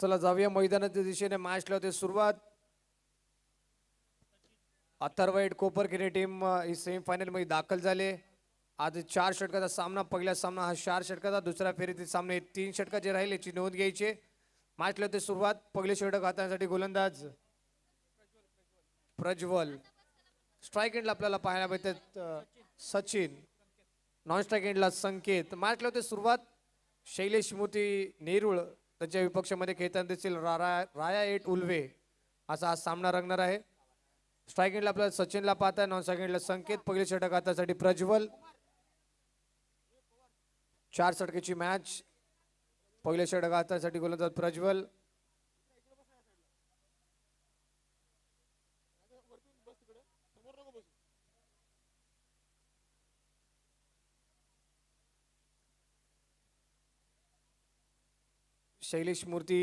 चला जाऊया मैदानाच्या दिशेने मॅच लावते सुरुवात. अथर्वैट कोपरखिरे टीम ही सेमीफायनल मध्ये दाखल झाले. आज 4 षटकाचा सामना. पहिला सामना हा 4 षटकाचा, दुसऱ्या फेरीतील सामने 3 षटकाचे राहील याची नोंद घ्यायची. मॅच लावते सुरुवात. पहिले षटक हाताळण्यासाठी गोलंदाज प्रज्वल. स्ट्राईक एंडला आपल्याला पाहायला मिळतात सचिन. नॉन स्ट्राईक एंडला संकेत. मॅच लावते सुरुवात. शैलेश मोती नेरुळ त्यांच्या विपक्षामध्ये खेळताना दिसतील राया एट उल्वे असा हा सामना रंगणार आहे. स्ट्राईक एंडला आपल्याला सचिनला पाहताय, नॉन स्ट्राईक एंडला संकेत. पहिले षटक हातासाठी प्रज्वल. 4 षटकाची मॅच. पहिले षटक हातासाठी गोलंदाज प्रज्वल. शैलेश मूर्ती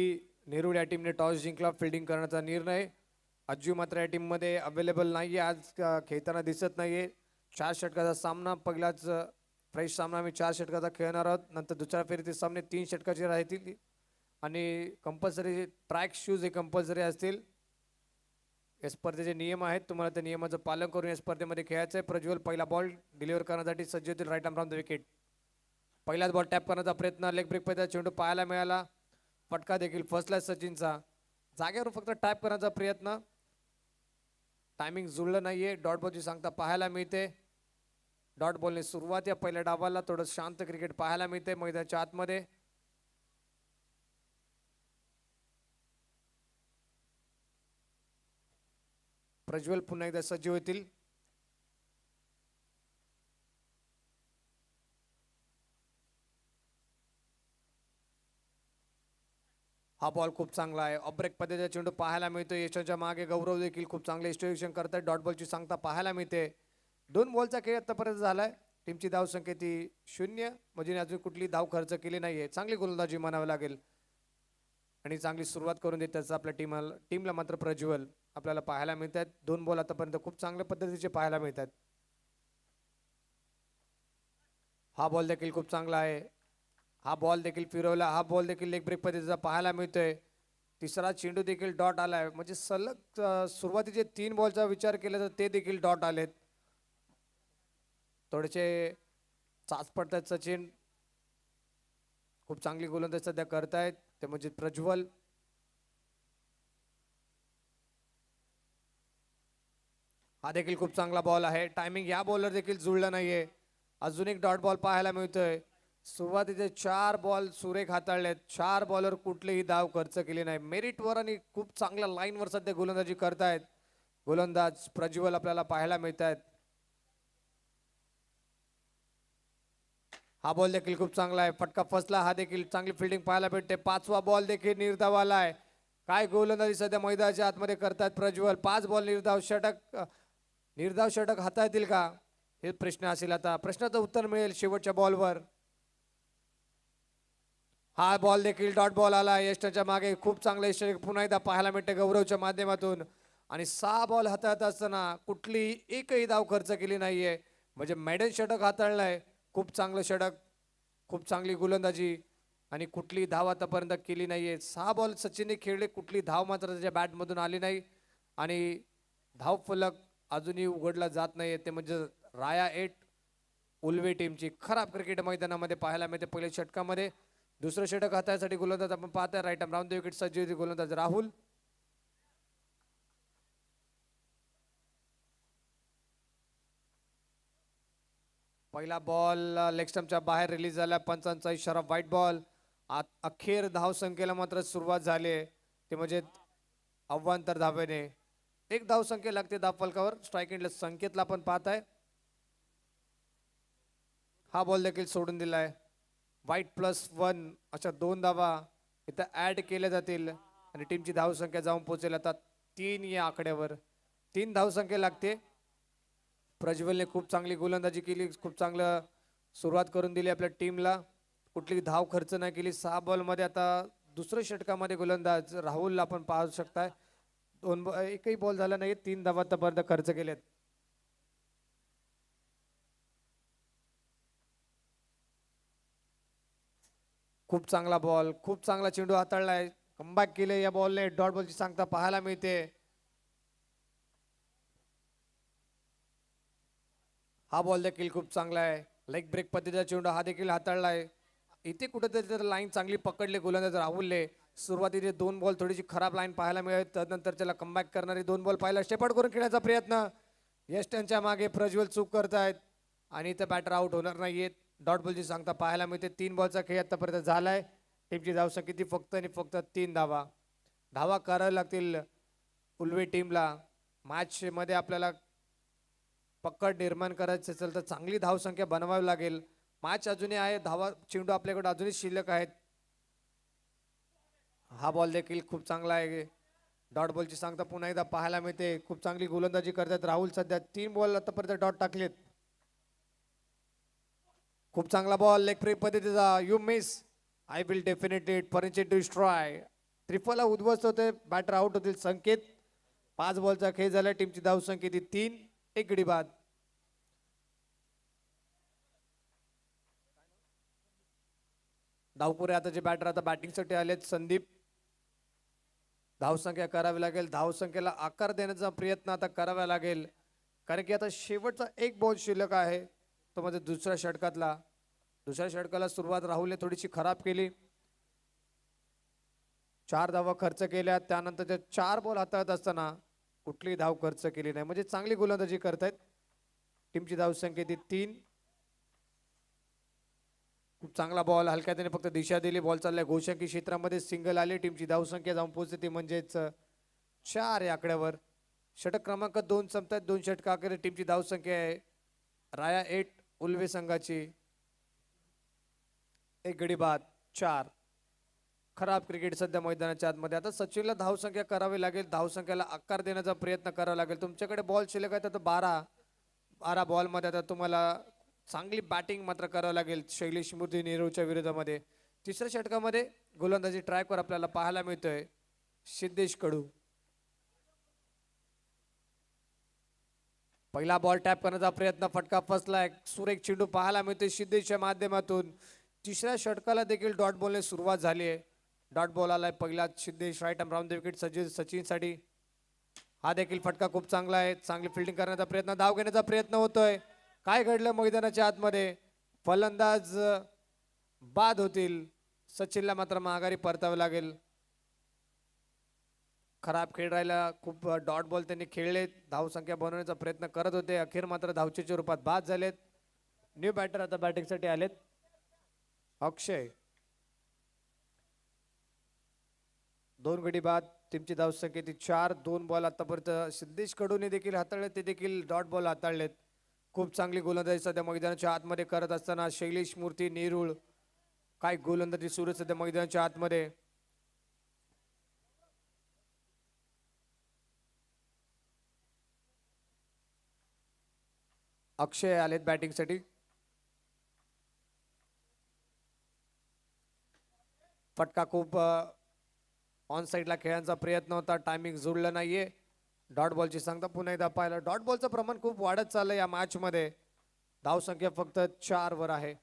नेरुळ या टीमने टॉस जिंकला. फिल्डिंग करण्याचा निर्णय. अज्जू मात्र या टीम मध्ये अवेलेबल नाहीये, आज खेळताना दिसत नाहीये. 4 षटकाचा सामना. पहिलाच फ्रेश सामना आम्ही 4 षटकाचा खेळणार आहोत. नंतर दुसऱ्या फेरीतील सामने 3 षटकाचे राहतील आणि कंपल्सरी ट्रॅक शूज हे कंपल्सरी असतील. या स्पर्धेचे नियम आहेत, तुम्हाला त्या नियमाचं पालन करून या स्पर्धेमध्ये खेळायचं आहे. प्रज्वल पहिला बॉल डिलिव्हर करण्यासाठी सज्ज होतील. Right arm from the wicket. पहिलाच बॉल टॅप करण्याचा प्रयत्न. लेग ब्रेक पैदा चेंडू पाहायला मिळाला. फटका देखील फसला सचिनचा. जागेवर फक्त टॅप करण्याचा प्रयत्न. टायमिंग जुळलं नाहीये. डॉट बॉलची सांगता पाहायला मिळते. डॉट बॉलने सुरुवात या पहिल्या डावाला. थोडं शांत क्रिकेट पाहायला मिळते मैदानाच्या आतमध्ये. प्रज्वल पुन्हा एकदा सज्ज होतील. हा बॉल खूप चांगला आहे. ऑब्रेक पद्धतीचा चेंडू पाहायला मिळतो. यशाच्या मागे गौरव देखील खूप चांगले इस्टिट्यूशन करतात. डॉट बॉलची सांगता पाहायला मिळते. 2 बॉलचा खेळ आतापर्यंत झालाय. टीमची धाव संख्या ती 0, म्हणजे अजून कुठली धाव खर्च केली नाहीये. चांगली गोलंदाजी म्हणावी लागेल आणि चांगली सुरुवात करून देतात आपल्या टीमला मात्र प्रज्वल आपल्याला पाहायला मिळतात. 2 बॉल आतापर्यंत खूप चांगल्या पद्धतीचे पाहायला मिळतात. हा बॉल देखील खूप चांगला आहे. हा बॉल देखील फिरवला. हा बॉल देखील लेग ब्रेक पद्धतीचा पाहायला मिळतोय. तिसरा चेंडू देखील डॉट आलाय. म्हणजे सलग सुरुवातीचे 3 बॉलचा विचार केला तर ते देखील डॉट आलेत. थोडेसे चाच पडतात सचिन. खूप चांगली गोलंदाजी सध्या करतायत ते म्हणजे प्रज्वल. हा देखील खूप चांगला बॉल आहे. टायमिंग या बॉलर देखील जुळलं नाहीये. अजून एक डॉट बॉल पाहायला मिळतोय. सुरुवातीचे 4 बॉल सुरेख हाताळलेत. 4 बॉलर कुठलीही धाव खर्च केली नाही. मेरिटवर आणि खूप चांगल्या लाईनवर सध्या गोलंदाजी करतायत गोलंदाज प्रज्वल आपल्याला पाहायला मिळत आहेत. हा बॉल देखील खूप चांगला आहे. फटका फसला. हा देखील चांगली फिल्डिंग पाहायला भेटते. 5वा बॉल देखील निर्धाव आलाय. काय गोलंदाजी सध्या मैदानाच्या आतमध्ये करतायत प्रज्वल. 5 बॉल निर्धाव षटक हाताळतील का हे प्रश्न असेल. आता प्रश्नाचं उत्तर मिळेल शेवटच्या बॉलवर. हा बॉल देखील डॉट बॉल आला. यष्टच्या मागे खूप चांगले यश पुन्हा एकदा पाहायला मिळते गौरवच्या माध्यमातून. आणि 6 बॉल हाताळत असताना कुठली एकही धाव खर्च केली नाहीये. म्हणजे मेडन षटक हाताळलंय. खूप चांगलं षटक, खूप चांगली गोलंदाजी आणि कुठली धाव आतापर्यंत केली नाहीये. 6 बॉल सचिनने खेळले. कुठली धाव मात्र त्याच्या बॅटमधून आली नाही आणि धाव फलक अजूनही उघडला जात नाहीये. ते म्हणजे राया एट उल्वे टीमची खराब क्रिकेट मैदानामध्ये पाहायला मिळते पहिल्या षटकामध्ये. दुसरं षटक हाताळण्यासाठी गोलंदाज आपण पाहतोय right arm round the wicket सज्ज होती गोलंदाज राहुल. पहिला बॉल लेग स्टंपच्या बाहेर रिलीज झाला. पंचांचा इशारा व्हाईट बॉल. अखेर धाव संख्येला मात्र सुरुवात झाली. ते म्हणजे अव्वांतर धावेने 1 धाव संख्या लागते धाव फलकावर. स्ट्राईक एंडला संकेतला आपण पाहताय. हा बॉल देखील सोडून दिलाय. व्हाईट +1 अशा 2 धावा इथं ऍड केल्या जातील आणि टीमची धाव संख्या जाऊन पोहोचेल आता 3 या आकड्यावर. 3 धाव संख्या लागते. प्रज्वलने खूप चांगली गोलंदाजी केली. खूप चांगलं सुरुवात करून दिली आपल्या टीमला. कुठली धाव खर्च नाही केली. 6 बॉलमध्ये आता दुसऱ्या षटकामध्ये गोलंदाज राहुल आपण पाहू शकताय. एकही बॉल झाला नाही. 3 धावा आतापर्यंत खर्च केल्यात. खूप चांगला बॉल, खूप चांगला चेंडू हाताळलाय. कमबॅक केले या बॉलने, डॉट बॉलची सांगता पाहायला मिळते. हा बॉल देखील खूप चांगला आहे. लेग ब्रेक पद्धतीचा चेंडू हा देखील हाताळलाय. इथे कुठेतरी तर लाईन चांगली पकडली गोलंदाज राहुलने. सुरुवातीचे 2 बॉल थोडीशी खराब लाईन पाहायला मिळत, त्यानंतर त्याला कमबॅक करणारी 2 बॉल पाहायला, शेपट करून खेळण्याचा प्रयत्न. यश त्यांच्या मागे प्रज्वल चूक करतायत आणि इथे बॅटर आउट होणार नाहीयेत. डॉट बॉलची सांगता पाहायला मिळते. 3 बॉलचा खेळ आतापर्यंत झालाय. टीमची धावसंख्या किती फक्त आणि फक्त 3 धावा. धावा करायला लागतील उलवे टीमला. मॅच मध्ये आपल्याला पकड निर्माण करायचं असेल तर चांगली धावसंख्या बनवावी लागेल. मॅच अजूनही आहे, धावा चेंडू आपल्याकडे अजूनही शिल्लक आहेत. हा बॉल देखील खूप चांगला आहे. डॉट बॉलची सांगता पुन्हा एकदा पाहायला मिळते. खूप चांगली गोलंदाजी करतात राहुल. सध्या 3 बॉल आतापर्यंत डॉट टाकलेत. खूप चांगला बॉल लेग ब्रेक पद्धतीचा. You miss, I will definitely furniture destroy. Triphala उद्ध्वस्त होते, बॅटर आउट होतील संकेत. 5 बॉलचा खेळ झाला. टीमची धावसंख्या ती 3, 1 गडी बाद. धावपुरे आता जे बॅटर आता बॅटिंगसाठी आलेत संदीप. धावसंख्या करावी लागेल. धावसंख्येला आकार देण्याचा प्रयत्न आता करावा लागेल, कारण की आता शेवटचा 1 बॉल शिल्लक आहे, तो म्हणजे दुसऱ्या षटकातला. दुसऱ्या षटकाला सुरुवात राहुलने थोडीशी खराब केली. 4 धावा खर्च केल्या, त्यानंतर ते 4 बॉल हाताळत असताना कुठलीही धाव खर्च केली नाही, म्हणजे चांगली गोलंदाजी करतायत. टीमची धावसंख्या ती 3. खूप चांगला बॉल, हलक्या त्याने फक्त दिशा दिली. बॉल चाललाय गोषंकी क्षेत्रामध्ये, सिंगल आली. टीमची धावसंख्या जाऊन पोहोचते म्हणजेच 4 या आकड्यावर. षटक क्रमांक 2 संपतात. 2 षटकाखेर टीमची धावसंख्या आहे राया 8 उल्वे संघाची 1 गडी बाद 4. खराब क्रिकेट सध्या मैदानाच्या आतमध्ये. आता सचिनला धावसंख्या करावी लागेल, धावसंख्याला आकार देण्याचा प्रयत्न करावा लागेल. तुमच्याकडे बॉल शिल्लक आहे तर 12 बॉलमध्ये आता तुम्हाला चांगली बॅटिंग मात्र करावं लागेल शैलेश मूर्ती नेहरूच्या विरोधामध्ये. तिसऱ्या षटकामध्ये गोलंदाजी ट्रॅकवर आपल्याला पाहायला मिळतोय सिद्धेश कडू. पहिला बॉल टॅप करण्याचा प्रयत्न, फटका फसलाय. सुरेख चेंडू पाहायला मिळते सिद्धेशच्या माध्यमातून. तिसऱ्या षटकाला देखील डॉट बॉलने सुरुवात झाली आहे. डॉट बॉल आलाय पहिला. Siddhesh right arm round the wicket सचिनसाठी. हा देखील फटका खूप चांगला आहे. चांगली फिल्डिंग करण्याचा प्रयत्न, धाव घेण्याचा प्रयत्न होतोय. काय घडलं मैदानाच्या आतमध्ये? फलंदाज बाद होतील. सचिनला मात्र माघारी परतावं लागेल. खराब खेळ राहिला. खूप डॉट बॉल त्यांनी खेळले, धावसंख्या बनवण्याचा प्रयत्न करत होते, अखेर मात्र धावचेच्या रूपात बाद झालेत. न्यू बॅटर आता बॅटिंगसाठी आलेत. अक्षय 2 गडी बाद. टीमची धावसंख्या ती 4. 2 बॉल आतापर्यंत सिद्धेश कडूने देखील हाताळले, ते देखील डॉट बॉल हाताळलेत. खूप चांगली गोलंदाजी सध्या मैदानाच्या आतमध्ये करत असताना शैलेश मूर्ती नेरूळ. काय गोलंदाजी सुरू सध्या मैदानाच्या आतमध्ये. अक्षय आलेत बॅटिंगसाठी. फटका खूप ऑन साईडला खेळण्याचा प्रयत्न होता, टायमिंग जुळलं नाहीये. डॉट बॉलची सांगता पुन्हा एकदा पाहिलं. डॉट बॉलचं प्रमाण खूप वाढत चाललंय या मॅच मध्ये. धावसंख्या फक्त 4 वर आहे.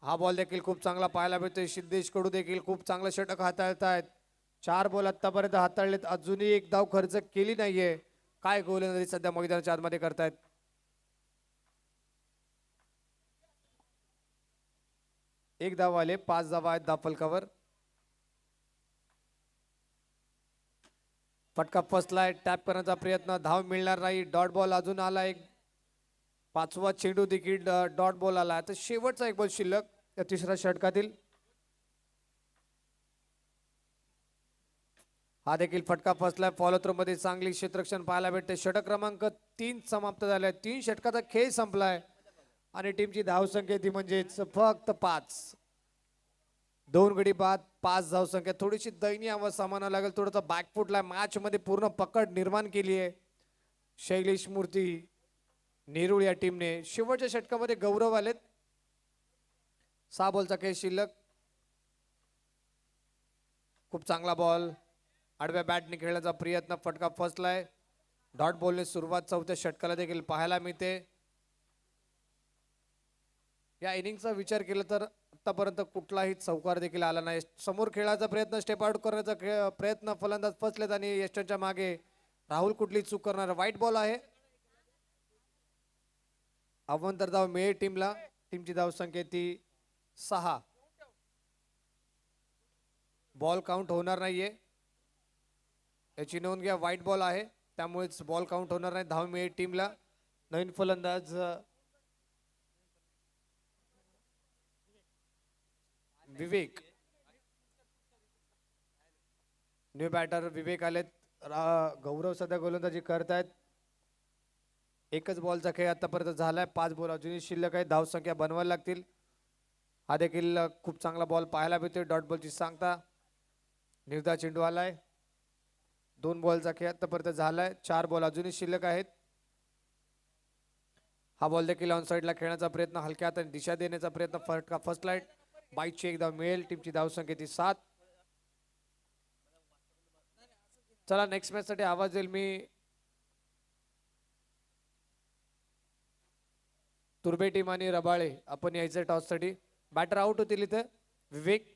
हा बॉल देखील खूप चांगला पाहायला मिळतोय. सिद्धेश कडू देखील खूप चांगलं षटक हाताळतायत. 4 बॉल आतापर्यंत हाताळलेत, अजूनही 1 धाव खर्च केली नाहीये. काय गोलंदाजी सध्या मैदानाच्या आतमध्ये करतायत. एक धाव आले, 5 धावा आहेत धावफलकावर. फटका फसलाय, टॅप करण्याचा प्रयत्न, धाव मिळणार नाही. डॉट बॉल अजून आला. एक 5वा चेंडू देखील डॉट बॉल आला. तर शेवटचा 1 बॉल शिल्लक या तिसऱ्या षटकातील. हा देखील फटका फसलाय. फॉलो थ्रो मध्ये चांगली क्षेत्ररक्षण पाहायला भेटते. षटक क्रमांक 3 समाप्त झालाय. 3 षटकाचा खेळ संपलाय आणि टीमची धावसंख्या ती म्हणजेच फक्त 5. 2 गडी बाद, 5 धावसंख्या. थोडीशी दयनीय अवस्था मानावं लागेल. थोडासा बॅकफुटला मॅच मध्ये पूर्ण पकड निर्माण केली आहे शैलेश मूर्ती नेरूळ या टीमने. शेवटच्या षटकामध्ये गौरव आलेत. 6 बॉलचा खेळ शिल्लक. खूप चांगला बॉल आडव्या बॅटने खेळण्याचा प्रयत्न, फटका फसलाय. डॉट बॉलने सुरुवात 4थ्या षटकाला देखील पाहायला मिळते. या इनिंगचा विचार केला तर आतापर्यंत कुठलाही चौकार देखील आला नाही. समोर खेळायचा प्रयत्न, स्टेप आउट करण्याचा प्रयत्न, फलंदाज फसलेत आणि यष्टनच्या मागे राहुल कुठली चूक करणार. वाईट बॉल आहे. अवंतर धाव मिळेल टीमला. टीमची धाव संख्या ती 6. बॉल काउंट होणार नाहीये, याची नोंद घ्या. वाईट बॉल आहे त्यामुळेच बॉल काउंट होणार नाही. धाव मिळेल टीमला. नवीन फलंदाज विवेक, न्यू बॅटर विवेक आलेत. गौरव सध्या गोलंदाजी करतायत. एकच बॉलचा खेळ आतापर्यंत झालाय. 5 बॉल अजूनही शिल्लक आहे. धाव संख्या बनवायला लागतील. हा देखील खूप चांगला बॉल पाहायला मिळतोय. डॉट बॉलची सांगता. निर्धार चेंडू आलाय. 2 बॉलचा खेळ आतापर्यंत झालाय. 4 बॉल अजूनही शिल्लक आहेत. हा बॉल देखील ऑन साईडला खेळण्याचा प्रयत्न, हलक्या हाताने दिशा देण्याचा प्रयत्न. फटका फर्स्ट लाईट. बाईटची एक धाव मिळेल. टीमची धाव संख्या ती 7. चला नेक्स्ट मॅच साठी आवाज देईल मी. तुर्बे टीम आणि रबाळे आपण यायचं टॉस साठी. बॅटर आउट होतील इथे. विवेक,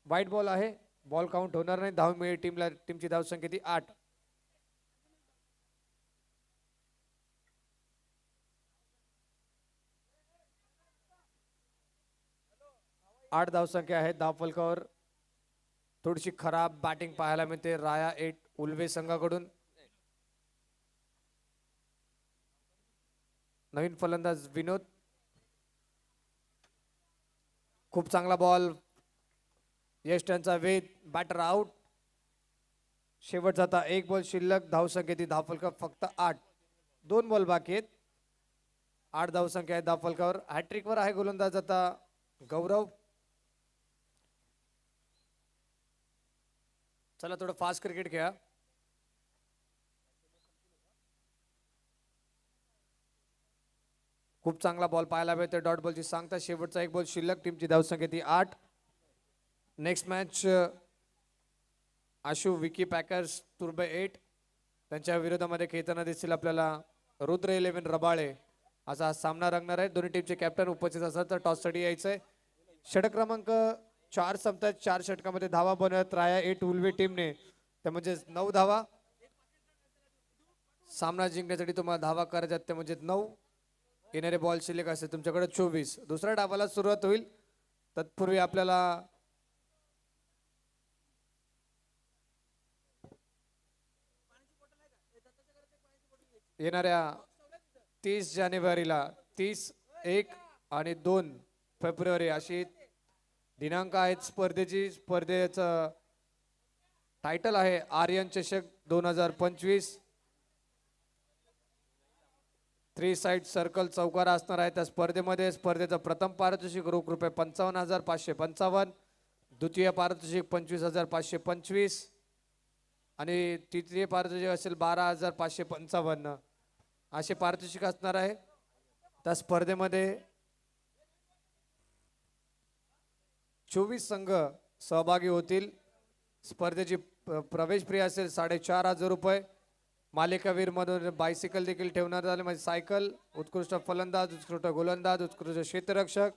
वाईट बॉल आहे. बॉल काउंट होणार नाही. धाव मिळेल टीमला. टीमची धाव संख्या ती 8. 8 धाव संख्या आहे. धाव फलकावर थोडीशी खराब बॅटिंग पाहायला मिळते राया 8 उल्वे संघाकडून. नवीन फलंदाज विनोद. खूप चांगला बॉल. यष्टनचा वेध. Batter out. शेवटचा आता 1 बॉल शिल्लक. धाव संख्या ती धाव फलकावर फक्त 8. 2 बॉल बाकी आहेत. 8 धाव संख्या आहे धाव फलकावर. हॅट्रिक वर आहे गोलंदाज आता गौरव. चला थोडं फास्ट क्रिकेट खेळा. खूप चांगला बॉल पाहायला मिळतोय. डॉट बॉलची सांगता. शेवटचा 1 बॉल शिल्लक. टीमची धाव संख्या ती 8. नेक्स्ट मॅच आशु विकी पॅकर्स तुर्बे 8 त्यांच्या विरोधामध्ये खेळताना दिसतील आपल्याला रुद्र 11 रबाळे. असा हा सामना रंगणार आहे. दोन्ही टीमचे कॅप्टन उपस्थित असतात. तर टॉस साठी यायचंय. षटक क्रमांक 4 संपतात. 4 षटकामध्ये धावा बनवत राया 8 उल्वे टीमने, त्या म्हणजे 9 धावा. सामना जिंकण्यासाठी तुम्हाला धावा करायच्या त्या म्हणजे 9. येणारे बॉल शिल्लक असेल तुमच्याकडे 24. दुसऱ्या डावाला सुरुवात होईल. तत्पूर्वी आपल्याला येणाऱ्या 30 जानेवारीला 30, 1 आणि 2 फेब्रुवारी अशी दिनांक आहेत स्पर्धेची. स्पर्धेचं टायटल आहे आर्यन चषक 2025. 3 साइड सर्कल चौकार असणार आहे त्या स्पर्धेमध्ये. स्पर्धेचं प्रथम पारितोषिक रोख रुपये 55,555. द्वितीय पारितोषिक 25,525 आणि तृतीय पारितोषिक असेल 12,555 असे पारितोषिक असणार आहे. त्या स्पर्धेमध्ये 24 संघ सहभागी होतील. स्पर्धेची प्रवेश फी असेल 4,500 रुपये. मालिकावीर मधून बायसिकल देखील ठेवण्यात आले, म्हणजे सायकल. उत्कृष्ट फलंदाज, उत्कृष्ट गोलंदाज, उत्कृष्ट क्षेत्ररक्षक.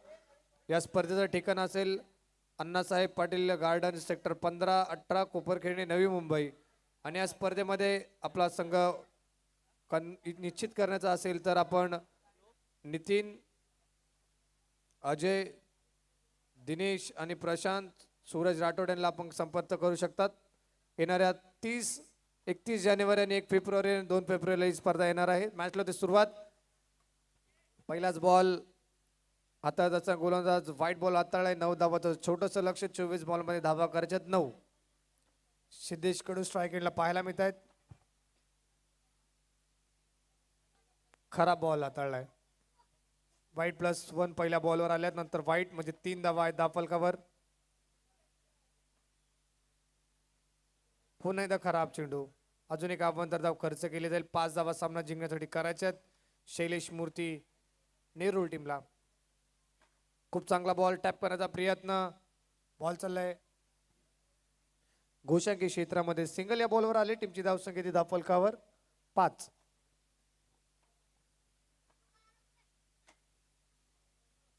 या स्पर्धेचं ठिकाण असेल अण्णासाहेब पाटील गार्डन सेक्टर 15-18 कोपरखेरणे नवी मुंबई. आणि या स्पर्धेमध्ये आपला संघ निश्चित करण्याचा असेल तर आपण नितीन, अजय, दिनेश आणि प्रशांत, सूरज राठोड यांना आपण संपर्क करू शकतात. येणाऱ्या 30, 31 जानेवारी आणि 1 फेब्रुवारी आणि 2 फेब्रुवारीला ही स्पर्धा येणार आहे. मॅचला ते सुरुवात. पहिलाच बॉल हाताचा गोलंदाज व्हाईट बॉल हाताळलाय. 9 धावाचं छोटंसं लक्ष. 24 बॉलमध्ये धावा करायच्यात 9. सिद्धेश कडू स्ट्राईक एंडला पाहायला मिळत आहेत. खराब बॉल हाताळलाय. व्हाईट +1 पहिल्या बॉलवर आल्यात. नंतर व्हाईट म्हणजे 3 धावा आहेत धावफलकावर. पुन्हा एकदा खराब चेंडू. अजून एक अवंतर धाव खर्च केले जाईल. 5 धावा सामना जिंकण्यासाठी करायच्यात शैलेश मूर्ती नेरूळ टीमला. खूप चांगला बॉल टॅप करण्याचा प्रयत्न. बॉल चाललाय घोषांकी क्षेत्रामध्ये. सिंगल या बॉलवर आले. टीमची धाव संख्या धावफलकावर 5.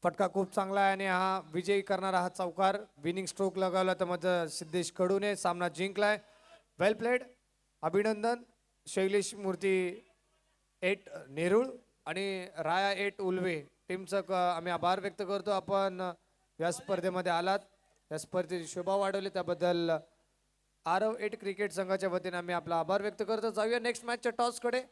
फटका खूप चांगला आहे आणि हा विजयी करणारा हा चौकार विनिंग स्ट्रोक लगावला तर माझं सिद्धेश कडूने सामना जिंकलाय. वेल प्लेड, अभिनंदन. शैलेश मूर्ती 8 नेरुळ आणि राया 8 उल्वे टीमचं आम्ही आभार व्यक्त करतो. आपण या स्पर्धेमध्ये आलात, या स्पर्धेची शोभा वाढवली त्याबद्दल आरव 8 क्रिकेट संघाच्या वतीने आम्ही आपला आभार व्यक्त करतो. जाऊया नेक्स्ट मॅचच्या टॉसकडे.